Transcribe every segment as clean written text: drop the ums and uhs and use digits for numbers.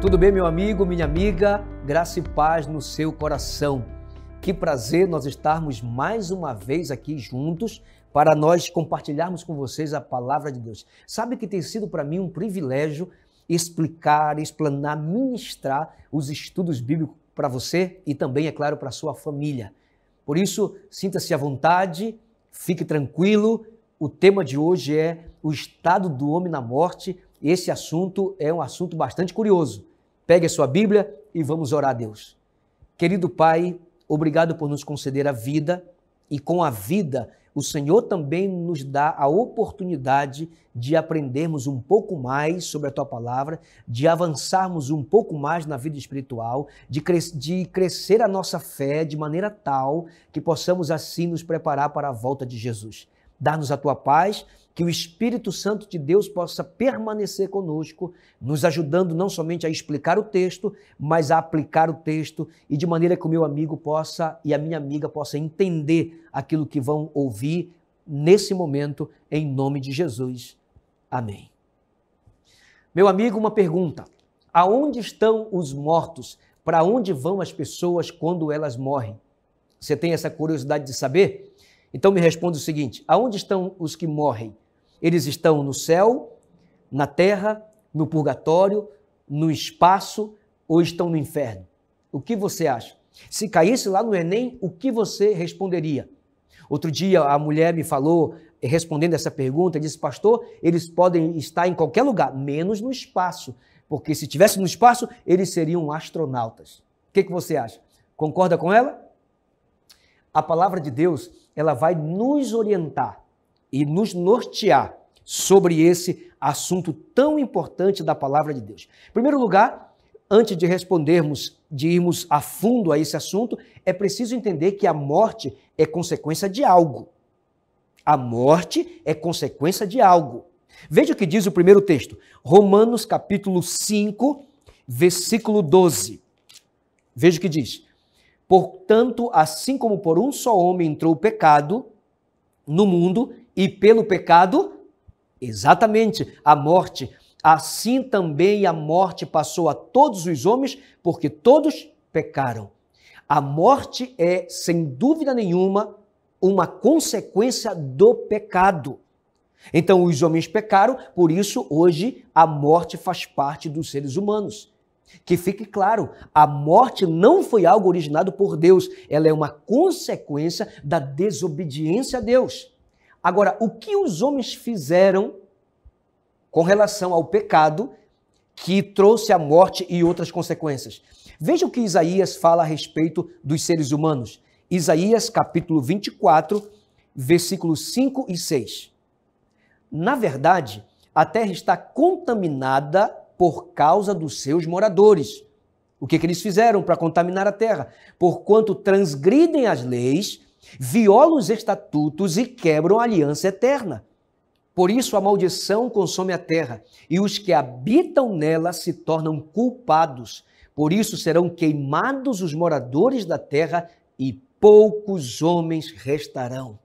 Tudo bem, meu amigo, minha amiga? Graça e paz no seu coração. Que prazer nós estarmos mais uma vez aqui juntos para nós compartilharmos com vocês a palavra de Deus. Sabe que tem sido para mim um privilégio explicar, explanar, ministrar os estudos bíblicos para você e também, é claro, para a sua família. Por isso, sinta-se à vontade, fique tranquilo. O tema de hoje é o estado do homem na morte. Esse assunto é um assunto bastante curioso. Pegue a sua Bíblia e vamos orar a Deus. Querido Pai, obrigado por nos conceder a vida e com a vida o Senhor também nos dá a oportunidade de aprendermos um pouco mais sobre a Tua Palavra, de avançarmos um pouco mais na vida espiritual, de crescer a nossa fé de maneira tal que possamos assim nos preparar para a volta de Jesus. Dá-nos a Tua paz, que o Espírito Santo de Deus possa permanecer conosco, nos ajudando não somente a explicar o texto, mas a aplicar o texto e de maneira que o meu amigo possa e a minha amiga possa entender aquilo que vão ouvir nesse momento, em nome de Jesus. Amém. Meu amigo, uma pergunta. Aonde estão os mortos? Para onde vão as pessoas quando elas morrem? Você tem essa curiosidade de saber? Então me responda o seguinte, aonde estão os que morrem? Eles estão no céu, na terra, no purgatório, no espaço ou estão no inferno? O que você acha? Se caísse lá no Enem, o que você responderia? Outro dia a mulher me falou, respondendo essa pergunta, disse, pastor, eles podem estar em qualquer lugar, menos no espaço, porque se estivesse no espaço, eles seriam astronautas. O que você acha? Concorda com ela? A palavra de Deus, ela vai nos orientar e nos nortear sobre esse assunto tão importante da palavra de Deus. Em primeiro lugar, antes de respondermos, de irmos a fundo a esse assunto, é preciso entender que a morte é consequência de algo. A morte é consequência de algo. Veja o que diz o primeiro texto, Romanos capítulo 5, versículo 12. Veja o que diz. Portanto, assim como por um só homem entrou o pecado no mundo, e pelo pecado, exatamente, a morte, assim também a morte passou a todos os homens, porque todos pecaram. A morte é, sem dúvida nenhuma, uma consequência do pecado. Então, os homens pecaram, por isso, hoje, a morte faz parte dos seres humanos. Que fique claro, a morte não foi algo originado por Deus, ela é uma consequência da desobediência a Deus. Agora, o que os homens fizeram com relação ao pecado que trouxe a morte e outras consequências? Veja o que Isaías fala a respeito dos seres humanos. Isaías capítulo 24, versículos 5 e 6. Na verdade, a terra está contaminada por causa dos seus moradores. O que eles fizeram para contaminar a terra? Porquanto transgridem as leis, violam os estatutos e quebram a aliança eterna. Por isso a maldição consome a terra, e os que habitam nela se tornam culpados. Por isso serão queimados os moradores da terra, e poucos homens restarão.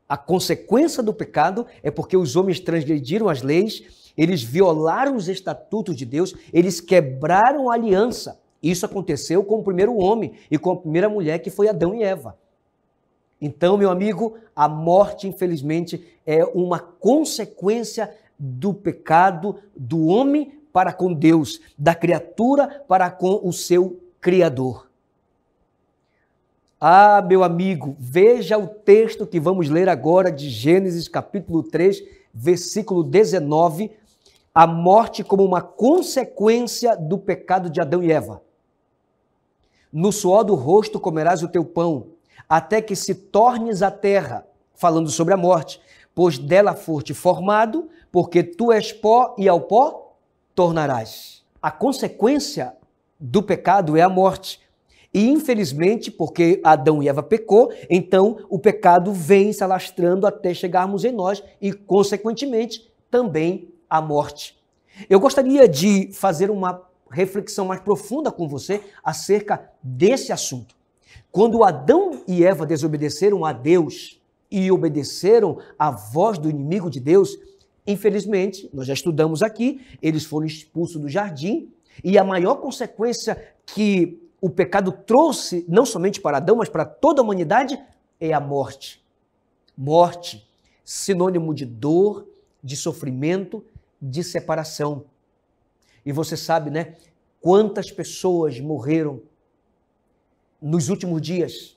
A consequência do pecado é porque os homens transgrediram as leis, eles violaram os estatutos de Deus, eles quebraram a aliança. Isso aconteceu com o primeiro homem e com a primeira mulher, que foi Adão e Eva. Então, meu amigo, a morte, infelizmente, é uma consequência do pecado do homem para com Deus, da criatura para com o seu Criador. Ah, meu amigo, veja o texto que vamos ler agora de Gênesis capítulo 3, versículo 19, a morte como uma consequência do pecado de Adão e Eva. No suor do rosto comerás o teu pão, até que se tornes a terra, falando sobre a morte, pois dela foste formado, porque tu és pó e ao pó tornarás. A consequência do pecado é a morte. E infelizmente, porque Adão e Eva pecou, então o pecado vem se alastrando até chegarmos em nós e, consequentemente, também a morte. Eu gostaria de fazer uma reflexão mais profunda com você acerca desse assunto. Quando Adão e Eva desobedeceram a Deus e obedeceram à voz do inimigo de Deus, Infelizmente, nós já estudamos aqui, eles foram expulsos do jardim e a maior consequência que o pecado trouxe, não somente para Adão, mas para toda a humanidade, é a morte. Morte, sinônimo de dor, de sofrimento, de separação. E você sabe, né? Quantas pessoas morreram nos últimos dias?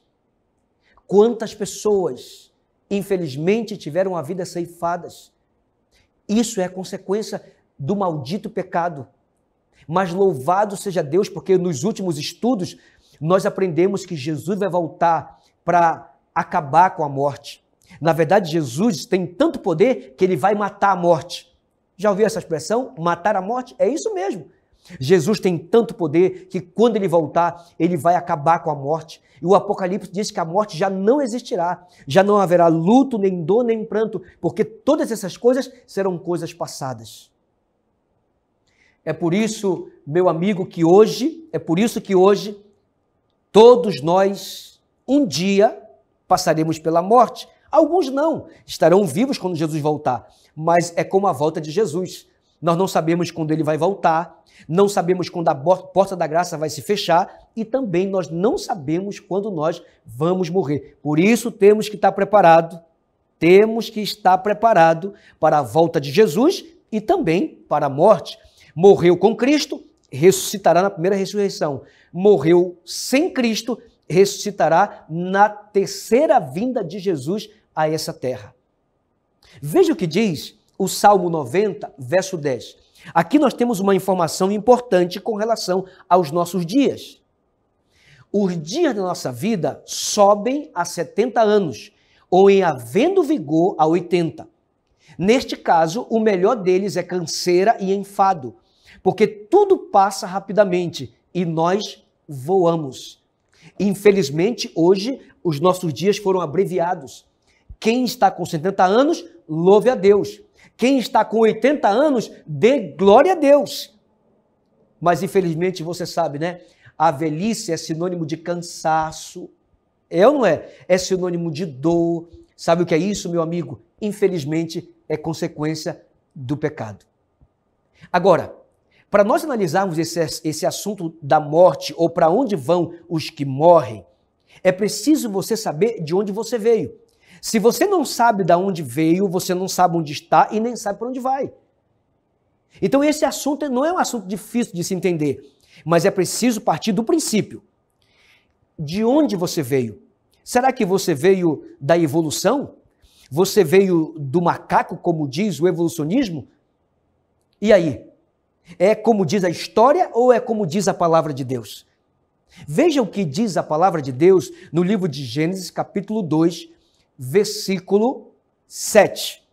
Quantas pessoas, infelizmente, tiveram a vida ceifadas? Isso é a consequência do maldito pecado. Mas louvado seja Deus, porque nos últimos estudos nós aprendemos que Jesus vai voltar para acabar com a morte. Na verdade, Jesus tem tanto poder que ele vai matar a morte. Já ouviu essa expressão? Matar a morte? É isso mesmo. Jesus tem tanto poder que quando ele voltar, ele vai acabar com a morte. E o Apocalipse diz que a morte já não existirá. Já não haverá luto, nem dor, nem pranto, porque todas essas coisas serão coisas passadas. É por isso, meu amigo, que hoje, todos nós, um dia, passaremos pela morte. Alguns não, estarão vivos quando Jesus voltar, mas é como a volta de Jesus. Nós não sabemos quando ele vai voltar, não sabemos quando a porta da graça vai se fechar e também nós não sabemos quando nós vamos morrer. Por isso temos que estar preparados para a volta de Jesus e também para a morte. Morreu com Cristo, ressuscitará na primeira ressurreição. Morreu sem Cristo, ressuscitará na terceira vinda de Jesus a essa terra. Veja o que diz o Salmo 90, verso 10. Aqui nós temos uma informação importante com relação aos nossos dias. Os dias da nossa vida sobem a 70 anos, ou em havendo vigor a 80. Neste caso, o melhor deles é canseira e enfado, porque tudo passa rapidamente e nós voamos. Infelizmente, hoje, os nossos dias foram abreviados. Quem está com 70 anos, louve a Deus. Quem está com 80 anos, dê glória a Deus. Mas, infelizmente, você sabe, né? A velhice é sinônimo de cansaço. É ou não é? É sinônimo de dor. Sabe o que é isso, meu amigo? Infelizmente, é consequência do pecado. Agora, para nós analisarmos esse assunto da morte ou para onde vão os que morrem, é preciso você saber de onde você veio. Se você não sabe de onde veio, você não sabe onde está e nem sabe para onde vai. Então esse assunto não é um assunto difícil de se entender, mas é preciso partir do princípio. De onde você veio? Será que você veio da evolução? Você veio do macaco, como diz o evolucionismo? E aí? É como diz a história ou é como diz a palavra de Deus? Veja o que diz a palavra de Deus no livro de Gênesis, capítulo 2, versículo 7.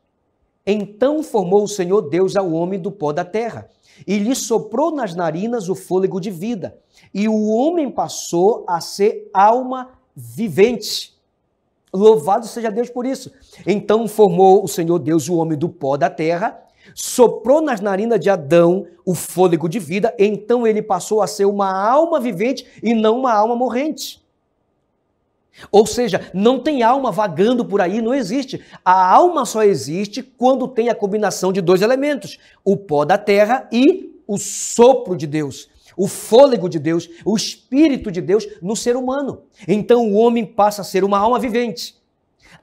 Então formou o Senhor Deus ao homem do pó da terra e lhe soprou nas narinas o fôlego de vida, e o homem passou a ser alma vivente. Louvado seja Deus por isso. Então formou o Senhor Deus o homem do pó da terra, soprou nas narinas de Adão o fôlego de vida, então ele passou a ser uma alma vivente e não uma alma morrente. Ou seja, não tem alma vagando por aí, não existe. A alma só existe quando tem a combinação de dois elementos, o pó da terra e o sopro de Deus, o fôlego de Deus, o Espírito de Deus no ser humano. Então o homem passa a ser uma alma vivente.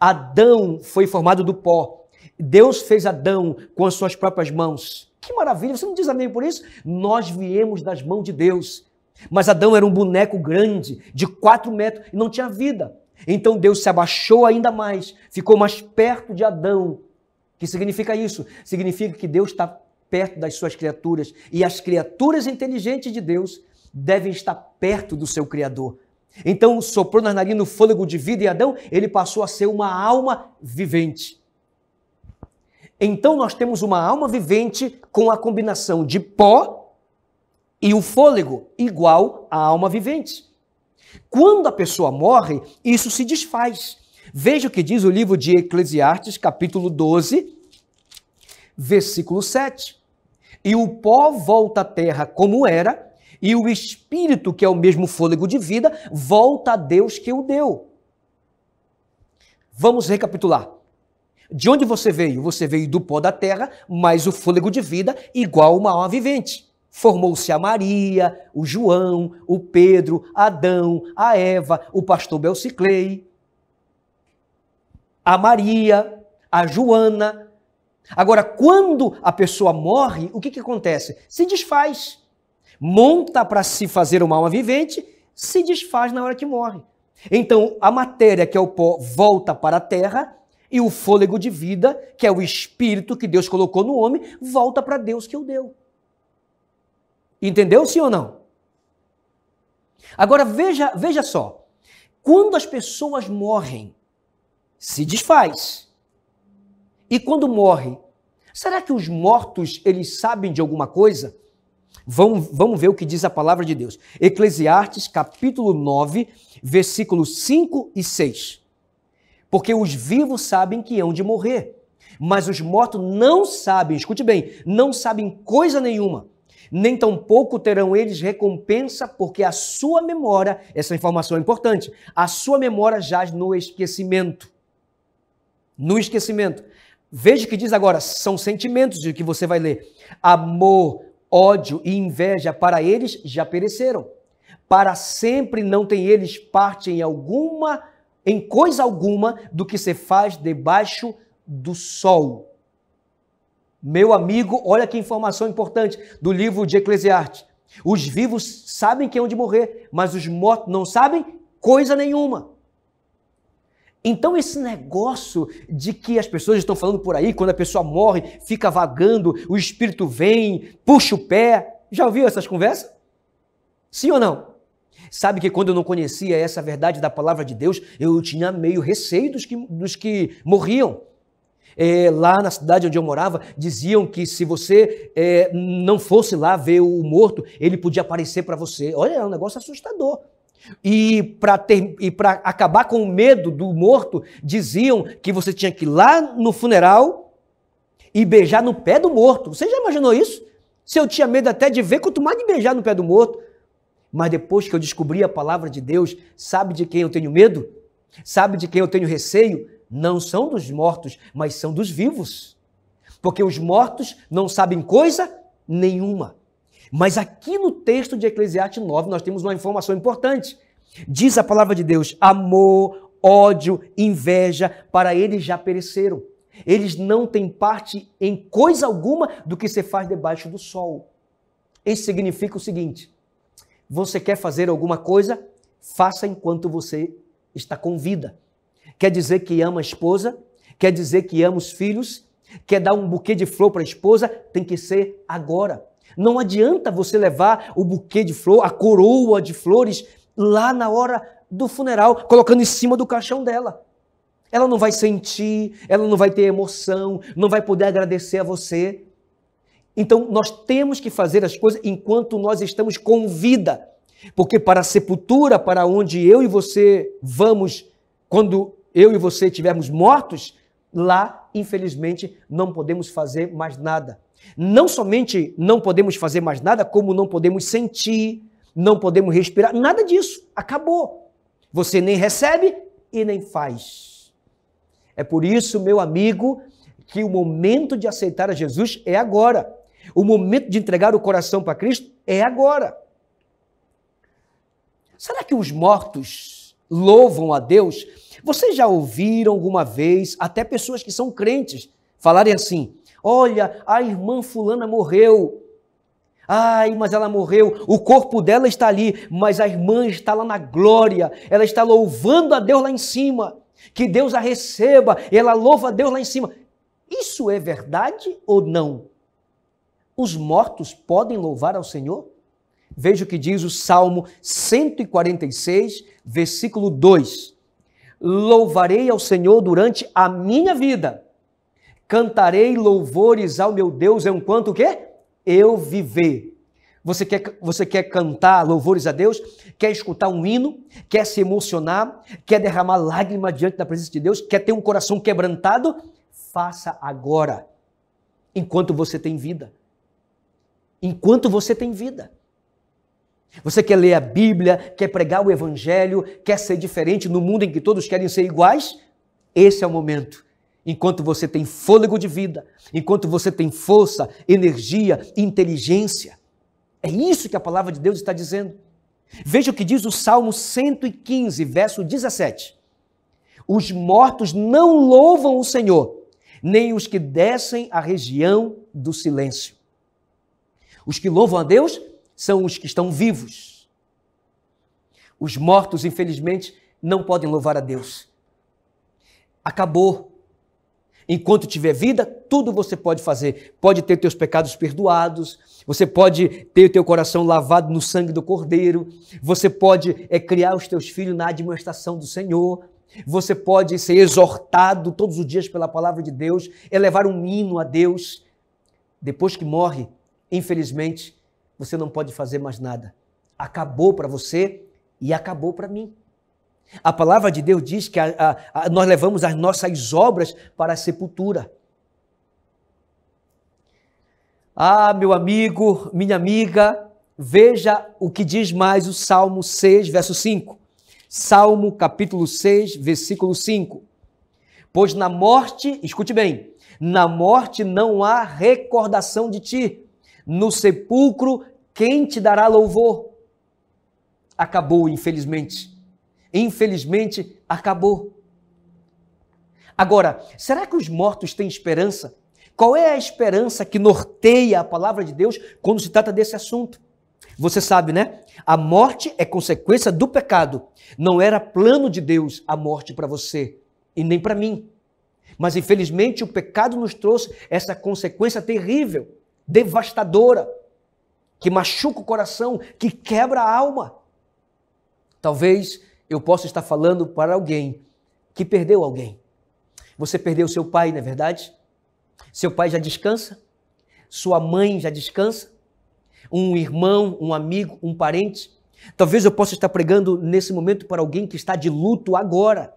Adão foi formado do pó. Deus fez Adão com as suas próprias mãos. Que maravilha, você não diz amém por isso? Nós viemos das mãos de Deus. Mas Adão era um boneco grande, de 4 metros, e não tinha vida. Então Deus se abaixou ainda mais, ficou mais perto de Adão. O que significa isso? Significa que Deus está perto das suas criaturas, e as criaturas inteligentes de Deus devem estar perto do seu Criador. Então soprou nas narinas o fôlego de vida em Adão, ele passou a ser uma alma vivente. Então nós temos uma alma vivente com a combinação de pó e o fôlego, igual à alma vivente. Quando a pessoa morre, isso se desfaz. Veja o que diz o livro de Eclesiastes, capítulo 12, versículo 7. E o pó volta à terra como era, e o espírito, que é o mesmo fôlego de vida, volta a Deus que o deu. Vamos recapitular. De onde você veio? Você veio do pó da terra, mas o fôlego de vida igual uma alma vivente. Formou-se a Maria, o João, o Pedro, Adão, a Eva, o pastor Belciclei, a Maria, a Joana. Agora, quando a pessoa morre, o que acontece? Se desfaz. Monta para se fazer uma alma vivente, se desfaz na hora que morre. Então, a matéria, que é o pó, volta para a terra, e o fôlego de vida, que é o espírito que Deus colocou no homem, volta para Deus que o deu. Entendeu, sim ou não? Agora, veja só. Quando as pessoas morrem, se desfaz. E quando morre, será que os mortos, eles sabem de alguma coisa? Vamos ver o que diz a palavra de Deus. Eclesiastes, capítulo 9, versículos 5 e 6. Porque os vivos sabem que hão de morrer, mas os mortos não sabem, escute bem, não sabem coisa nenhuma, nem tampouco terão eles recompensa, porque a sua memória, essa informação é importante, a sua memória jaz no esquecimento. No esquecimento. Veja o que diz agora, são sentimentos de que você vai ler. Amor, ódio e inveja para eles já pereceram. Para sempre não tem eles parte em coisa alguma do que se faz debaixo do sol. Meu amigo, olha que informação importante do livro de Eclesiastes. Os vivos sabem que hão de morrer, mas os mortos não sabem coisa nenhuma. Então esse negócio de que as pessoas estão falando por aí, quando a pessoa morre, fica vagando, o espírito vem, puxa o pé. Já ouviu essas conversas? Sim ou não? Sabe que quando eu não conhecia essa verdade da palavra de Deus, eu tinha meio receio dos que morriam. Lá na cidade onde eu morava, diziam que se você não fosse lá ver o morto, ele podia aparecer para você. Olha, é um negócio assustador. E para acabar com o medo do morto, diziam que você tinha que ir lá no funeral e beijar no pé do morto. Você já imaginou isso? Se eu tinha medo até de ver, quanto mais de beijar no pé do morto. Mas depois que eu descobri a palavra de Deus, sabe de quem eu tenho medo? Sabe de quem eu tenho receio? Não são dos mortos, mas são dos vivos. Porque os mortos não sabem coisa nenhuma. Mas aqui no texto de Eclesiastes 9, nós temos uma informação importante. Diz a palavra de Deus, amor, ódio, inveja, para eles já pereceram. Eles não têm parte em coisa alguma do que se faz debaixo do sol. Isso significa o seguinte: você quer fazer alguma coisa? Faça enquanto você está com vida. Quer dizer que ama a esposa? Quer dizer que ama os filhos? Quer dar um buquê de flor para a esposa? Tem que ser agora. Não adianta você levar o buquê de flor, a coroa de flores, lá na hora do funeral, colocando em cima do caixão dela. Ela não vai sentir, ela não vai ter emoção, não vai poder agradecer a você. Então, nós temos que fazer as coisas enquanto nós estamos com vida. Porque para a sepultura, para onde eu e você vamos, quando eu e você estivermos mortos, lá, infelizmente, não podemos fazer mais nada. Não somente não podemos fazer mais nada, como não podemos sentir, não podemos respirar, nada disso. Acabou. Você nem recebe e nem faz. É por isso, meu amigo, que o momento de aceitar a Jesus é agora. O momento de entregar o coração para Cristo é agora. Será que os mortos louvam a Deus? Vocês já ouviram alguma vez, até pessoas que são crentes, falarem assim: olha, a irmã fulana morreu. Ai, mas ela morreu, o corpo dela está ali, mas a irmã está lá na glória, ela está louvando a Deus lá em cima, que Deus a receba, e ela louva a Deus lá em cima. Isso é verdade ou não? Os mortos podem louvar ao Senhor? Veja o que diz o Salmo 146, versículo 2. Louvarei ao Senhor durante a minha vida. Cantarei louvores ao meu Deus enquanto o quê? Eu viver. Você quer cantar louvores a Deus? Quer escutar um hino? Quer se emocionar? Quer derramar lágrimas diante da presença de Deus? Quer ter um coração quebrantado? Faça agora, enquanto você tem vida. Enquanto você tem vida. Você quer ler a Bíblia, quer pregar o Evangelho, quer ser diferente no mundo em que todos querem ser iguais? Esse é o momento. enquanto você tem fôlego de vida, enquanto você tem força, energia, inteligência. É isso que a palavra de Deus está dizendo. Veja o que diz o Salmo 115, verso 17. Os mortos não louvam o Senhor, nem os que descem à região do silêncio. Os que louvam a Deus são os que estão vivos. Os mortos, infelizmente, não podem louvar a Deus. Acabou. Enquanto tiver vida, tudo você pode fazer. Pode ter teus pecados perdoados, você pode ter o teu coração lavado no sangue do Cordeiro, você pode criar os teus filhos na administração do Senhor, você pode ser exortado todos os dias pela palavra de Deus, elevar um hino a Deus. Depois que morre, infelizmente, você não pode fazer mais nada. Acabou para você e acabou para mim. A palavra de Deus diz que nós levamos as nossas obras para a sepultura. Ah, meu amigo, minha amiga, veja o que diz mais o Salmo 6, verso 5. Salmo capítulo 6, versículo 5. Pois na morte, escute bem, na morte não há recordação de ti, no sepulcro quem te dará louvor? Acabou, infelizmente. Infelizmente, acabou. Agora, será que os mortos têm esperança? Qual é a esperança que norteia a palavra de Deus quando se trata desse assunto? Você sabe, né? A morte é consequência do pecado. Não era plano de Deus a morte para você e nem para mim. Mas, infelizmente, o pecado nos trouxe essa consequência terrível, devastadora, que machuca o coração, que quebra a alma. Talvez eu possa estar falando para alguém que perdeu alguém. Você perdeu seu pai, não é verdade? Seu pai já descansa? Sua mãe já descansa? Um irmão, um amigo, um parente? Talvez eu possa estar pregando nesse momento para alguém que está de luto agora.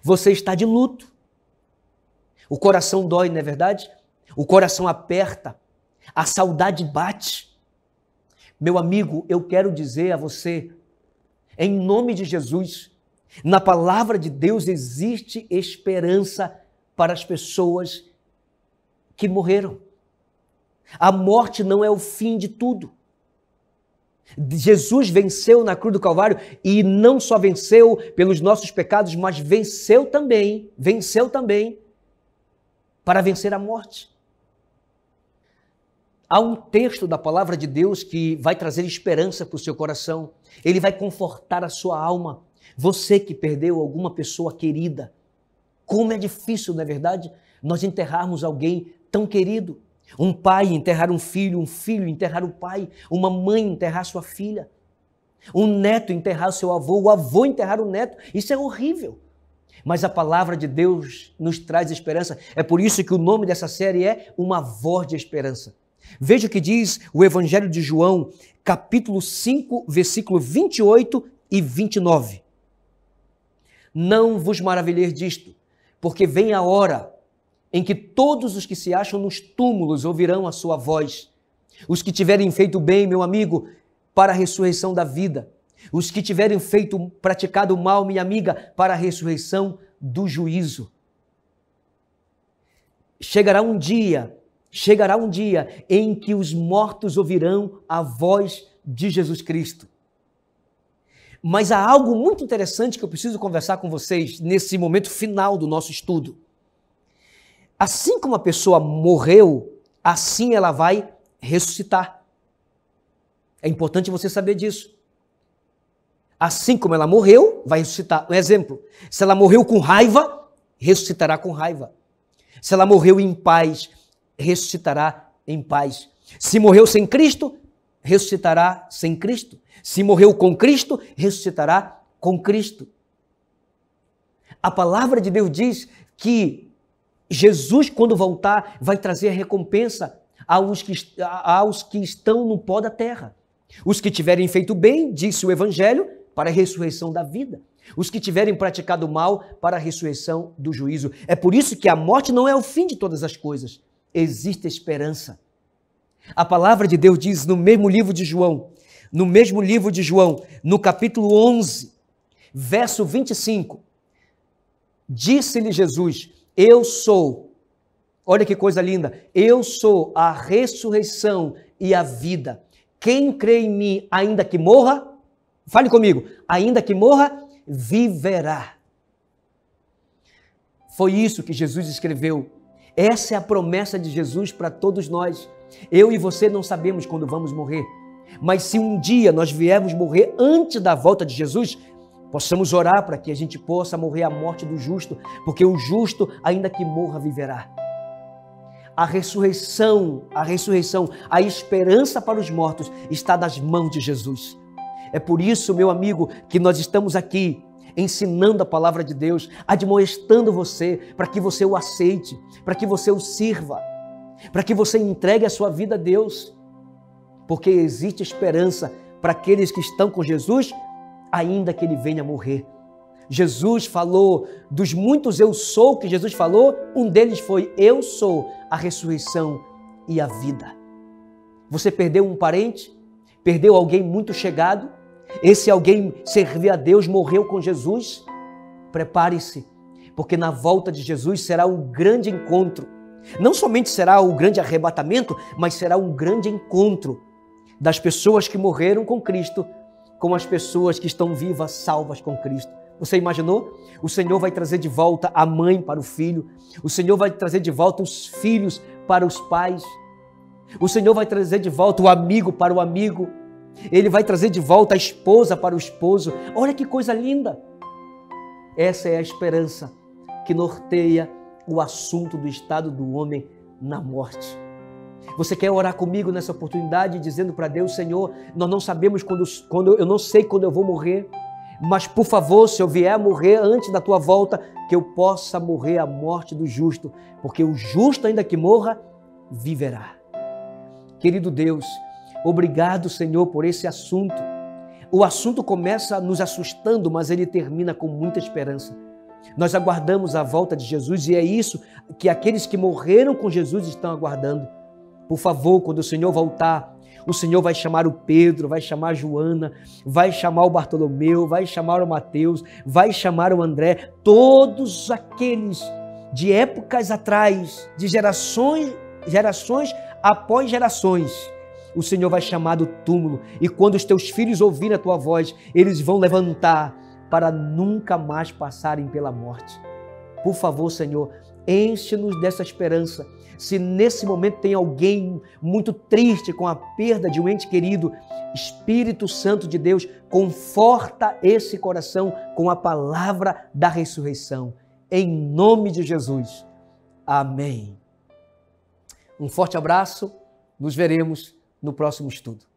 Você está de luto. O coração dói, não é verdade? O coração aperta. A saudade bate. Meu amigo, eu quero dizer a você, em nome de Jesus, na palavra de Deus existe esperança para as pessoas que morreram. A morte não é o fim de tudo. Jesus venceu na cruz do Calvário e não só venceu pelos nossos pecados, mas venceu também para vencer a morte. Há um texto da palavra de Deus que vai trazer esperança para o seu coração. Ele vai confortar a sua alma. Você que perdeu alguma pessoa querida. Como é difícil, não é verdade? Nós enterrarmos alguém tão querido. Um pai enterrar um filho enterrar o pai, uma mãe enterrar sua filha, um neto enterrar seu avô, o avô enterrar o neto. Isso é horrível. Mas a palavra de Deus nos traz esperança. É por isso que o nome dessa série é Uma Voz de Esperança. Veja o que diz o Evangelho de João, capítulo 5, versículo 28 e 29. Não vos maravilheis disto, porque vem a hora em que todos os que se acham nos túmulos ouvirão a sua voz. Os que tiverem feito bem, meu amigo, para a ressurreição da vida. Os que tiverem praticado mal, minha amiga, para a ressurreição do juízo. Chegará um dia em que os mortos ouvirão a voz de Jesus Cristo. Mas há algo muito interessante que eu preciso conversar com vocês nesse momento final do nosso estudo. Assim como a pessoa morreu, assim ela vai ressuscitar. É importante você saber disso. Assim como ela morreu, vai ressuscitar. Um exemplo, se ela morreu com raiva, ressuscitará com raiva. Se ela morreu em paz, ressuscitará em paz. Se morreu sem Cristo, ressuscitará sem Cristo. Se morreu com Cristo, ressuscitará com Cristo. A palavra de Deus diz que Jesus, quando voltar, vai trazer a recompensa aos que estão no pó da terra. Os que tiverem feito bem, disse o Evangelho, para a ressurreição da vida. Os que tiverem praticado mal, para a ressurreição do juízo. É por isso que a morte não é o fim de todas as coisas. Existe esperança. A palavra de Deus diz no mesmo livro de João, no capítulo 11, verso 25, disse-lhe Jesus: Eu sou, olha que coisa linda, eu sou a ressurreição e a vida. Quem crê em mim, ainda que morra, fale comigo, ainda que morra, viverá. Foi isso que Jesus escreveu. Essa é a promessa de Jesus para todos nós. Eu e você não sabemos quando vamos morrer, mas se um dia nós viermos morrer antes da volta de Jesus, possamos orar para que a gente possa morrer a morte do justo, porque o justo, ainda que morra, viverá. A ressurreição, a esperança para os mortos está nas mãos de Jesus. É por isso, meu amigo, que nós estamos aqui ensinando a palavra de Deus, admoestando você, para que você o aceite, para que você o sirva, para que você entregue a sua vida a Deus, porque existe esperança para aqueles que estão com Jesus, ainda que ele venha morrer. Jesus falou dos muitos eu sou que Jesus falou, um deles foi eu sou a ressurreição e a vida. Você perdeu um parente, perdeu alguém muito chegado, esse alguém servia a Deus, morreu com Jesus, prepare-se, porque na volta de Jesus será um grande encontro. Não somente será o grande arrebatamento, mas será um grande encontro das pessoas que morreram com Cristo, com as pessoas que estão vivas, salvas com Cristo. Você imaginou? O Senhor vai trazer de volta a mãe para o filho, o Senhor vai trazer de volta os filhos para os pais, o Senhor vai trazer de volta o amigo para o amigo, Ele vai trazer de volta a esposa para o esposo. Olha que coisa linda! Essa é a esperança que norteia o assunto do estado do homem na morte. Você quer orar comigo nessa oportunidade, dizendo para Deus: Senhor, nós não sabemos eu não sei quando eu vou morrer, mas por favor, se eu vier a morrer antes da tua volta, que eu possa morrer a morte do justo, porque o justo, ainda que morra, viverá. Querido Deus, obrigado, Senhor, por esse assunto. O assunto começa nos assustando, mas ele termina com muita esperança. Nós aguardamos a volta de Jesus e é isso que aqueles que morreram com Jesus estão aguardando. Por favor, quando o Senhor voltar, o Senhor vai chamar o Pedro, vai chamar a Joana, vai chamar o Bartolomeu, vai chamar o Mateus, vai chamar o André, todos aqueles de épocas atrás, de gerações após gerações. O Senhor vai chamar do túmulo e quando os teus filhos ouvirem a tua voz, eles vão levantar para nunca mais passarem pela morte. Por favor, Senhor, enche-nos dessa esperança. Se nesse momento tem alguém muito triste com a perda de um ente querido, Espírito Santo de Deus, conforta esse coração com a palavra da ressurreição. Em nome de Jesus. Amém. Um forte abraço. Nos veremos no próximo estudo.